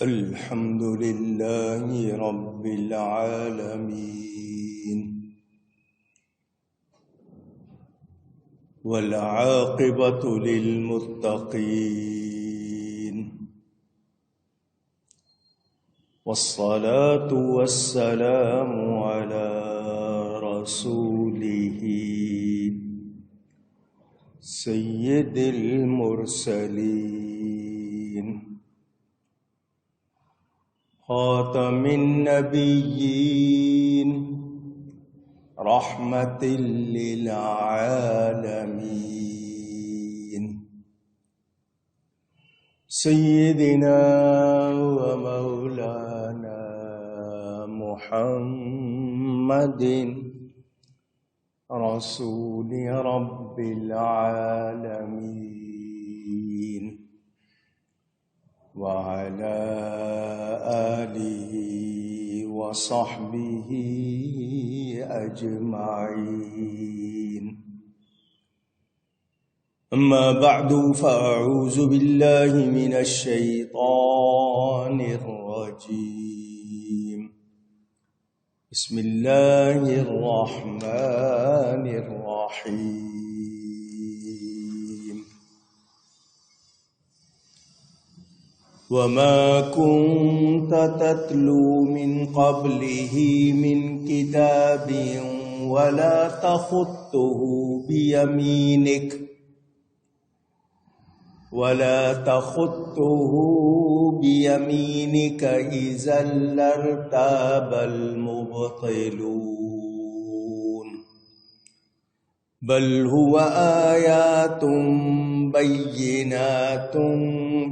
الحمد لله رب العالمين والعاقبة للمتقين والصلاة والسلام على رسوله سيد المرسلين خاتم النبيين رحمة للعالمين سيدنا ومولانا محمد رسول رب العالمين وعلى آله وصحبه أجمعين. أما بعد فأعوذ بالله من الشيطان الرجيم. بسم الله الرحمن الرحيم. وما كنت تتلو من قبله من كتاب ولا تخطه بيمينك إذا لارتاب المبطلون بل هو آيات بينات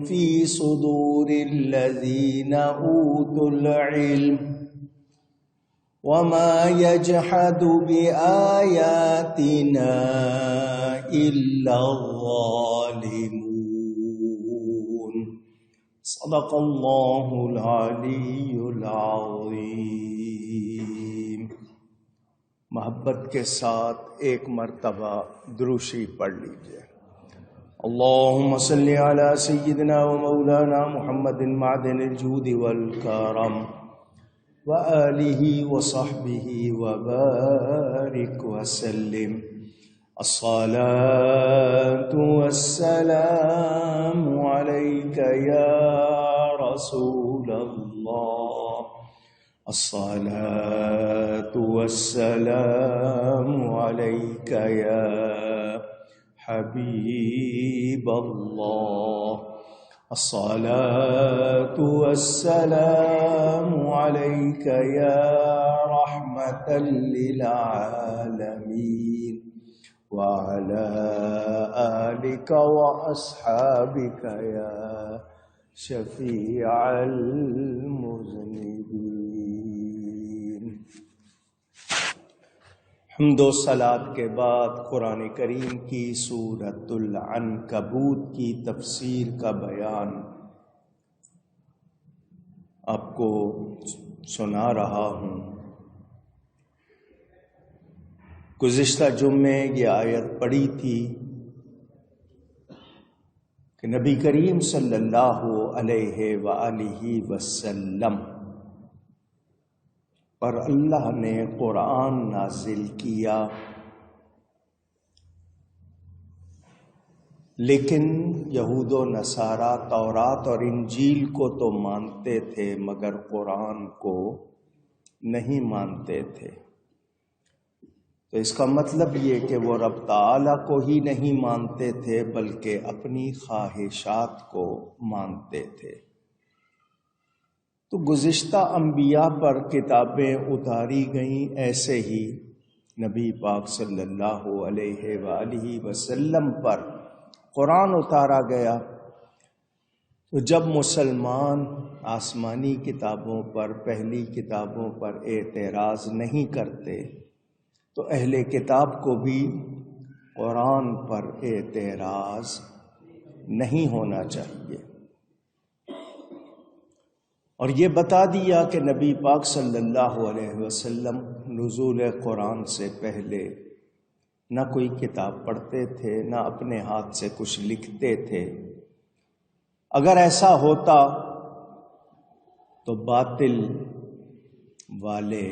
في صدور الذين أوتوا العلم وما يجحد بآياتنا إلا الظالمون. صدق اللہ العلی العظیم. محبت کے ساتھ ایک مرتبہ دروشی پڑھ لیجئے. اللہم صلی علی سیدنا و مولانا محمد معدن الجود والکرم وآلہ وصحبہ وبارک وسلم. الصلاة والسلام عليك يا رسول الله. الصلاة والسلام عليك يا حبيب الله. الصلاة والسلام عليك يا رحمة للعالمين وعلى آلك وأصحابك يا شفيع المذنبين. حمد و صلاۃ کے بعد قرآن کریم کی سورۃ العنکبوت کی تفسیر کا بیان آپ کو سنا رہا ہوں. گزشتہ جمعے یہ آیت پڑھی تھی کہ نبی کریم صلی اللہ علیہ وآلہ وسلم پر اللہ نے قرآن نازل کیا، لیکن یہود و نصارہ تورات اور انجیل کو تو مانتے تھے مگر قرآن کو نہیں مانتے تھے. تو اس کا مطلب یہ کہ وہ رب تعالیٰ کو ہی نہیں مانتے تھے بلکہ اپنی خواہشات کو مانتے تھے. تو گزشتہ انبیاء پر کتابیں اتاری گئیں، ایسے ہی نبی پاک صلی اللہ علیہ وآلہ وسلم پر قرآن اتارا گیا. تو جب مسلمان آسمانی کتابوں پر، پہلی کتابوں پر اعتراض نہیں کرتے تو اہل کتاب کو بھی قرآن پر اعتراض نہیں ہونا چاہیے. اور یہ بتا دیا کہ نبی پاک صلی اللہ علیہ وسلم نزول قرآن سے پہلے نہ کوئی کتاب پڑھتے تھے، نہ اپنے ہاتھ سے کچھ لکھتے تھے. اگر ایسا ہوتا تو باطل والے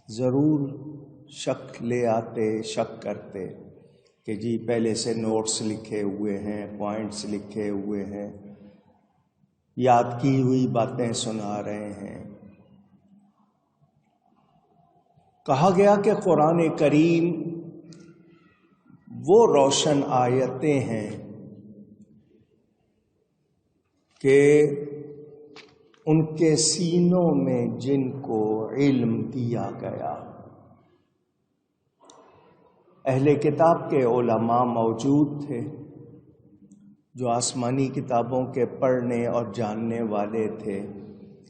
ضرور شک لے آتے، شک کرتے کہ جی پہلے سے نوٹس لکھے ہوئے ہیں، پوائنٹس لکھے ہوئے ہیں، یاد کی ہوئی باتیں سنا رہے ہیں۔ کہا گیا کہ قرآن کریم وہ روشن آیتیں ہیں کہ ان کے سینوں میں جن کو علم دیا گیا، اہل کتاب کے علماء موجود تھے جو آسمانی کتابوں کے پڑھنے اور جاننے والے تھے،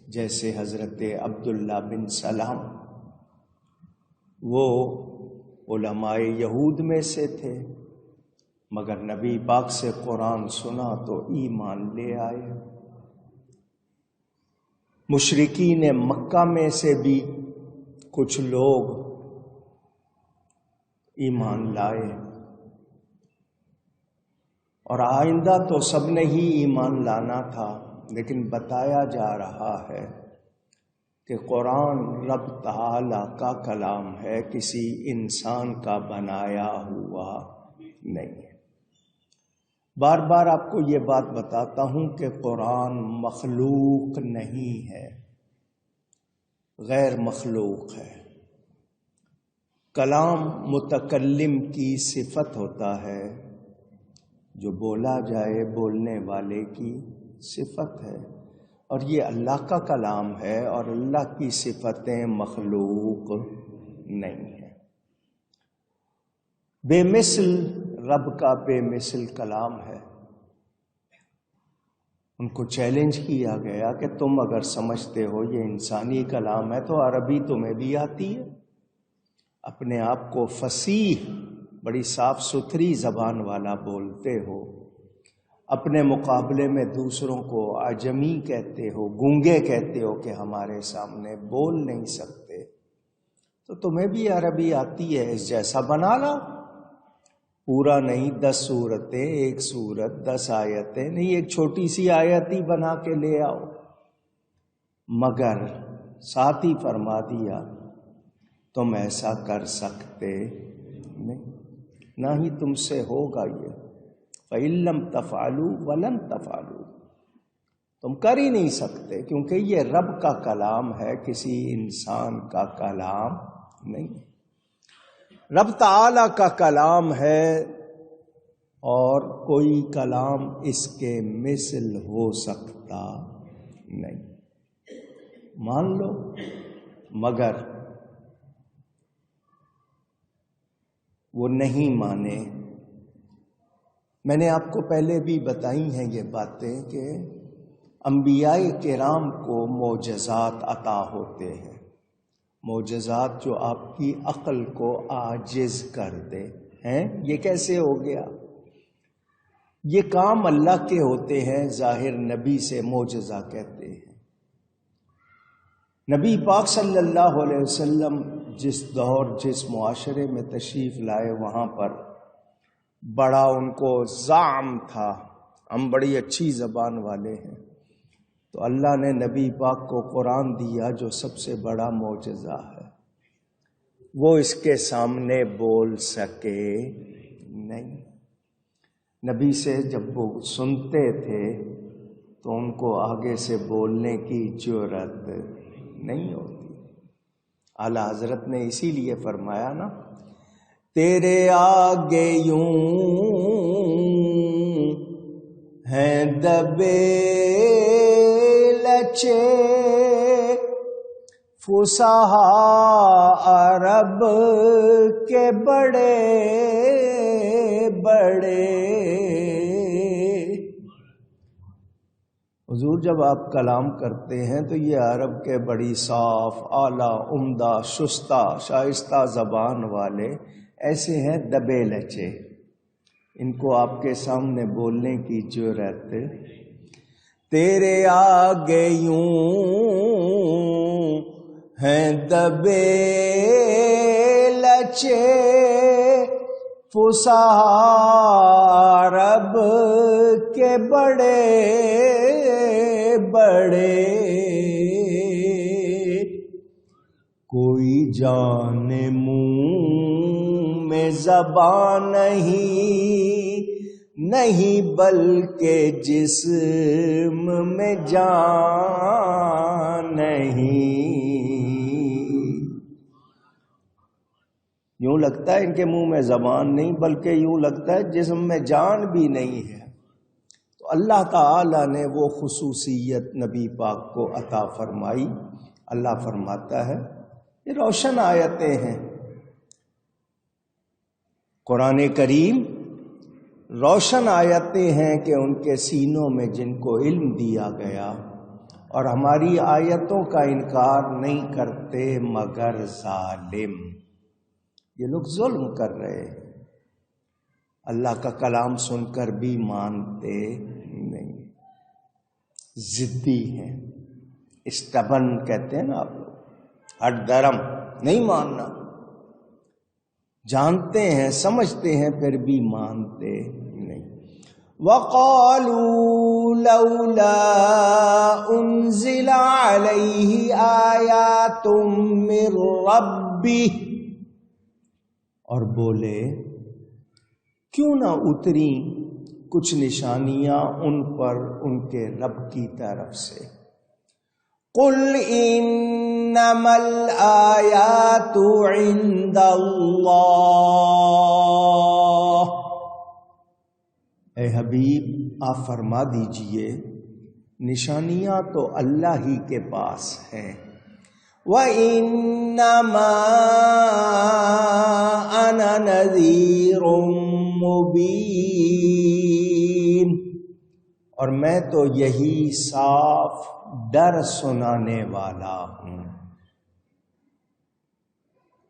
جیسے حضرت عبداللہ بن سلام، وہ علماء یہود میں سے تھے، مگر نبی پاک سے قرآن سنا تو ایمان لے آئے۔ مشرکین مکہ میں سے بھی کچھ لوگ ایمان لائے، اور آئندہ تو سب نے ہی ایمان لانا تھا، لیکن بتایا جا رہا ہے کہ قرآن رب تعالی کا کلام ہے، کسی انسان کا بنایا ہوا نہیں ہے۔ بار بار آپ کو یہ بات بتاتا ہوں کہ قرآن مخلوق نہیں ہے، غیر مخلوق ہے۔ کلام متکلم کی صفت ہوتا ہے، جو بولا جائے بولنے والے کی صفت ہے، اور یہ اللہ کا کلام ہے، اور اللہ کی صفتیں مخلوق نہیں ہیں۔ بے مثل رب کا بے مثل کلام ہے۔ ان کو چیلنج کیا گیا کہ تم اگر سمجھتے ہو یہ انسانی کلام ہے تو عربی تمہیں بھی آتی ہے، اپنے آپ کو فصیح، بڑی صاف ستھری زبان والا بولتے ہو، اپنے مقابلے میں دوسروں کو اعجمی کہتے ہو، گونگے کہتے ہو کہ ہمارے سامنے بول نہیں سکتے، تو تمہیں بھی عربی آتی ہے، اس جیسا بنا لاؤ۔ پورا نہیں، 10 سورتیں، 1 سورت، 10 آیتیں نہیں، ایک چھوٹی سی آیت ہی بنا کے لے آؤ۔ مگر ساتھ ہی فرما دیا تم ایسا کر سکتے نہیں، نہ ہی تم سے ہوگا یہ۔ فَإِن لَّمْ تَفْعَلُوا وَلَن تَفْعَلُوا، تم کر ہی نہیں سکتے، کیونکہ یہ رب کا کلام ہے، کسی انسان کا کلام نہیں۔ رب تعالی کا کلام ہے، اور کوئی کلام اس کے مثل ہو سکتا نہیں، مان لو۔ مگر وہ نہیں مانے۔ میں نے آپ کو پہلے بھی بتائی ہیں یہ باتیں کہ انبیاء کرام کو معجزات عطا ہوتے ہیں، معجزات جو آپ کی عقل کو عاجز کر دے ہیں۔ یہ کیسے ہو گیا؟ یہ کام اللہ کے ہوتے ہیں، ظاہر نبی سے معجزہ کہتے ہیں۔ نبی پاک صلی اللہ علیہ وسلم جس دور، جس معاشرے میں تشریف لائے، وہاں پر بڑا ان کو زعم تھا، ہم بڑی اچھی زبان والے ہیں، تو اللہ نے نبی پاک کو قرآن دیا جو سب سے بڑا معجزہ ہے، وہ اس کے سامنے بول سکے نہیں۔ نبی سے جب وہ سنتے تھے تو ان کو آگے سے بولنے کی جرأت نہیں ہوتی۔ اعلیٰ حضرت نے اسی لیے فرمایا نا، تیرے آگے یوں ہیں دبے لچے فصحا عرب کے بڑے بڑے۔ حضور جب آپ کلام کرتے ہیں تو یہ عرب کے بڑی صاف، اعلیٰ، عمدہ، شائستہ زبان والے ایسے ہیں دبے لچے، ان کو آپ کے سامنے بولنے کی جرأت۔ تیرے آگے یوں ہیں دبے لچے فصحا عرب کے بڑے بڑے۔ جان منہ میں زبان نہیں بلکہ جسم میں جان نہیں۔ یوں لگتا ہے ان کے منہ میں زبان نہیں، بلکہ یوں لگتا ہے جسم میں جان بھی نہیں ہے۔ تو اللہ تعالی نے وہ خصوصیت نبی پاک کو عطا فرمائی۔ اللہ فرماتا ہے یہ روشن آیتیں ہیں، قرآن کریم روشن آیتیں ہیں کہ ان کے سینوں میں جن کو علم دیا گیا اور ہماری آیتوں کا انکار نہیں کرتے مگر ظالم۔ یہ لوگ ظلم کر رہے ہیں، اللہ کا کلام سن کر بھی مانتے نہیں، ضدی ہیں، اسٹبن کہتے ہیں نا آپ لوگ، ہٹ درم، نہیں ماننا، جانتے ہیں سمجھتے ہیں پھر بھی مانتے نہیں۔ وَقَالُوا لَوْلَا أُنزِلَ عَلَيْهِ آيَاتٌ مِّن رَّبِّهِ، اور بولے کیوں نہ اتری کچھ نشانیاں ان پر ان کے رب کی طرف سے۔ قُلْ إِنَّمَا الْآيَاتُ عِندَ اللَّهِ، اے حبیب آپ فرما دیجئے نشانیاں تو اللہ ہی کے پاس ہیں۔ وَإِنَّمَا أَنَا نَذِيرٌ مُبِينٌ، اور میں تو یہی صاف ڈر سنانے والا ہوں۔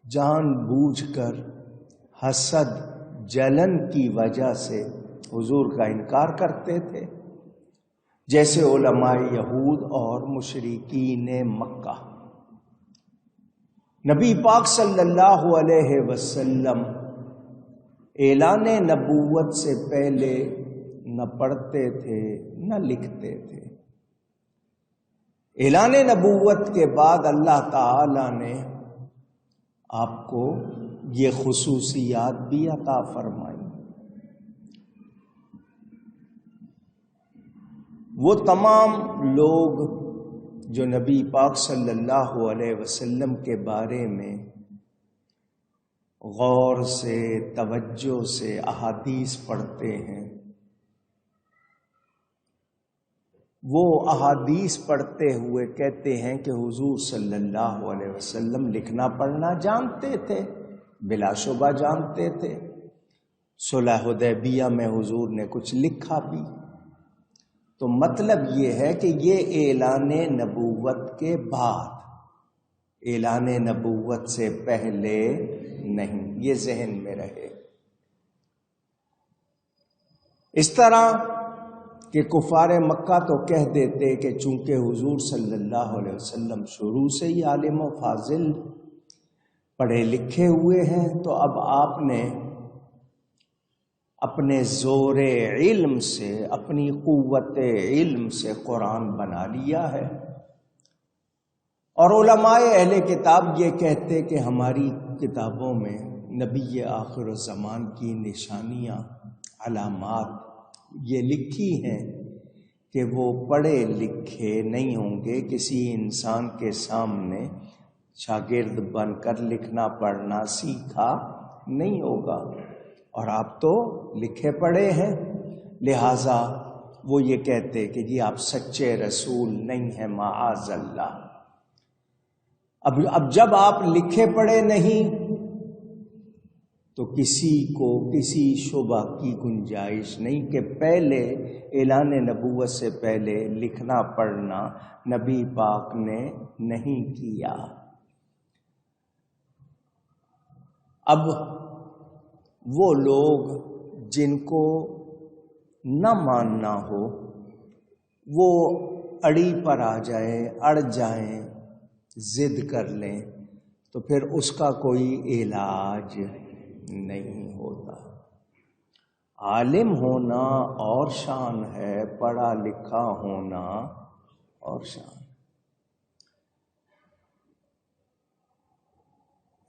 جان بوجھ کر حسد جلن کی وجہ سے حضور کا انکار کرتے تھے، جیسے علماء یہود اور مشرکین مکہ۔ نبی پاک صلی اللہ علیہ وسلم اعلان نبوت سے پہلے نہ پڑھتے تھے نہ لکھتے تھے۔ اعلان نبوت کے بعد اللہ تعالی نے آپ کو یہ خصوصیات بھی عطا فرمائی۔ وہ تمام لوگ جو نبی پاک صلی اللہ علیہ وسلم کے بارے میں غور سے توجہ سے احادیث پڑھتے ہیں، وہ احادیث پڑھتے ہوئے کہتے ہیں کہ حضور صلی اللہ علیہ وسلم لکھنا پڑھنا جانتے تھے، بلا شبہ جانتے تھے۔ صلح حدیبیہ میں حضور نے کچھ لکھا بھی۔ تو مطلب یہ ہے کہ یہ اعلان نبوت کے بعد، اعلان نبوت سے پہلے نہیں، یہ ذہن میں رہے۔ اس طرح کہ کفار مکہ تو کہہ دیتے کہ چونکہ حضور صلی اللہ علیہ وسلم شروع سے ہی عالم و فاضل پڑھے لکھے ہوئے ہیں، تو اب آپ نے اپنے زور علم سے، اپنی قوت علم سے قرآن بنا لیا ہے۔ اور علماء اہل کتاب یہ کہتے کہ ہماری کتابوں میں نبی آخر الزمان کی نشانیاں، علامات یہ لکھی ہیں کہ وہ پڑھے لکھے نہیں ہوں گے، کسی انسان کے سامنے شاگرد بن کر لکھنا پڑھنا سیکھا نہیں ہوگا، اور آپ تو لکھے پڑھے ہیں، لہٰذا وہ یہ کہتے کہ جی آپ سچے رسول نہیں ہیں، معاذ اللہ۔ اب جب آپ لکھے پڑھے نہیں تو کسی کو کسی شبہ کی گنجائش نہیں کہ پہلے اعلان نبوت سے پہلے لکھنا پڑھنا نبی پاک نے نہیں کیا۔ اب وہ لوگ جن کو نہ ماننا ہو وہ اڑی پر آ جائیں، اڑ جائیں، ضد کر لیں، تو پھر اس کا کوئی علاج نہیں ہوتا۔ عالم ہونا اور شان ہے، پڑھا لکھا ہونا اور شان۔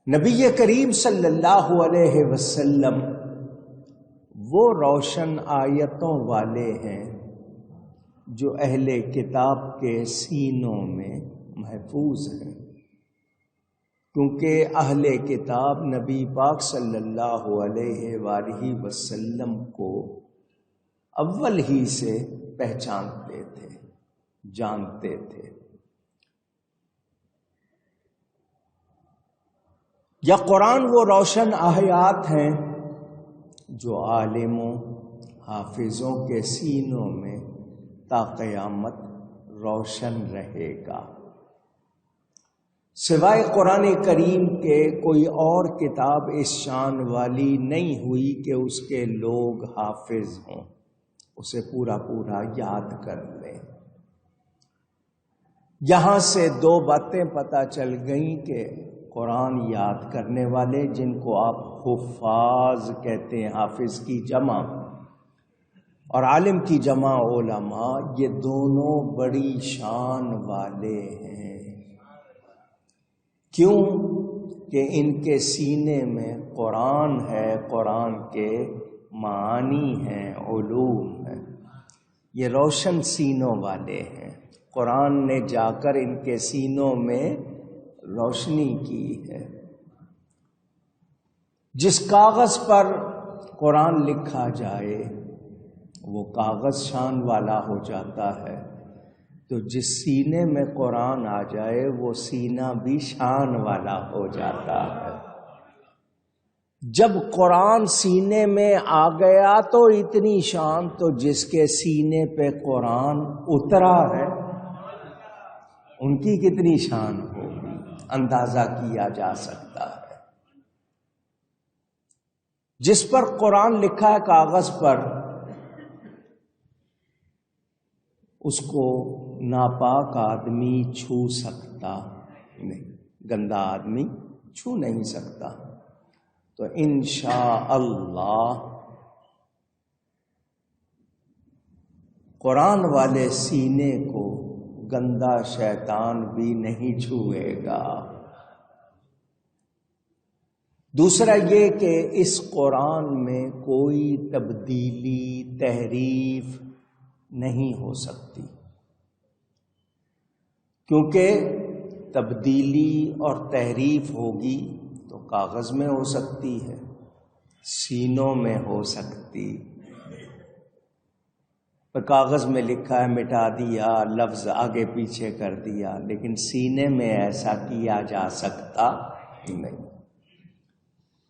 نبی کریم صلی اللہ علیہ وسلم وہ روشن آیتوں والے ہیں جو اہل کتاب کے سینوں میں محفوظ ہیں، کیونکہ اہل کتاب نبی پاک صلی اللہ علیہ وآلہ وسلم کو اول ہی سے پہچانتے تھے، جانتے تھے۔ یا قرآن وہ روشن آیات ہیں جو عالموں حافظوں کے سینوں میں تا قیامت روشن رہے گا۔ سوائے قرآن کریم کے کوئی اور کتاب اس شان والی نہیں ہوئی کہ اس کے لوگ حافظ ہوں، اسے پورا پورا یاد کر لیں۔ یہاں سے دو باتیں پتہ چل گئیں کہ قرآن یاد کرنے والے، جن کو آپ حفاظ کہتے ہیں، حافظ کی جمع، اور عالم کی جمع علماء، یہ دونوں بڑی شان والے ہیں۔ کیوں؟ کہ ان کے سینے میں قرآن ہے، قرآن کے معانی ہیں، علوم ہیں، یہ روشن سینوں والے ہیں۔ قرآن نے جا کر ان کے سینوں میں روشنی کی ہے۔ جس کاغذ پر قرآن لکھا جائے وہ کاغذ شان والا ہو جاتا ہے، تو جس سینے میں قرآن آ جائے وہ سینہ بھی شان والا ہو جاتا ہے۔ جب قرآن سینے میں آ گیا تو اتنی شان، تو جس کے سینے پہ قرآن اترا ہے ان کی کتنی شان ہوگی، اندازہ کیا جا سکتا ہے۔ جس پر قرآن لکھا ہے کاغذ پر، اس کو ناپاک آدمی چھو سکتا نہیں، گندا آدمی چھو نہیں سکتا۔ تو انشاءاللہ قرآن والے سینے کو گندا شیطان بھی نہیں چھوئے گا۔ دوسرا یہ کہ اس قرآن میں کوئی تبدیلی، تحریف نہیں ہو سکتی، کیونکہ تبدیلی اور تحریف ہوگی تو کاغذ میں ہو سکتی ہے، سینوں میں ہو سکتی۔ کاغذ میں لکھا ہے مٹا دیا، لفظ آگے پیچھے کر دیا، لیکن سینے میں ایسا کیا جا سکتا نہیں۔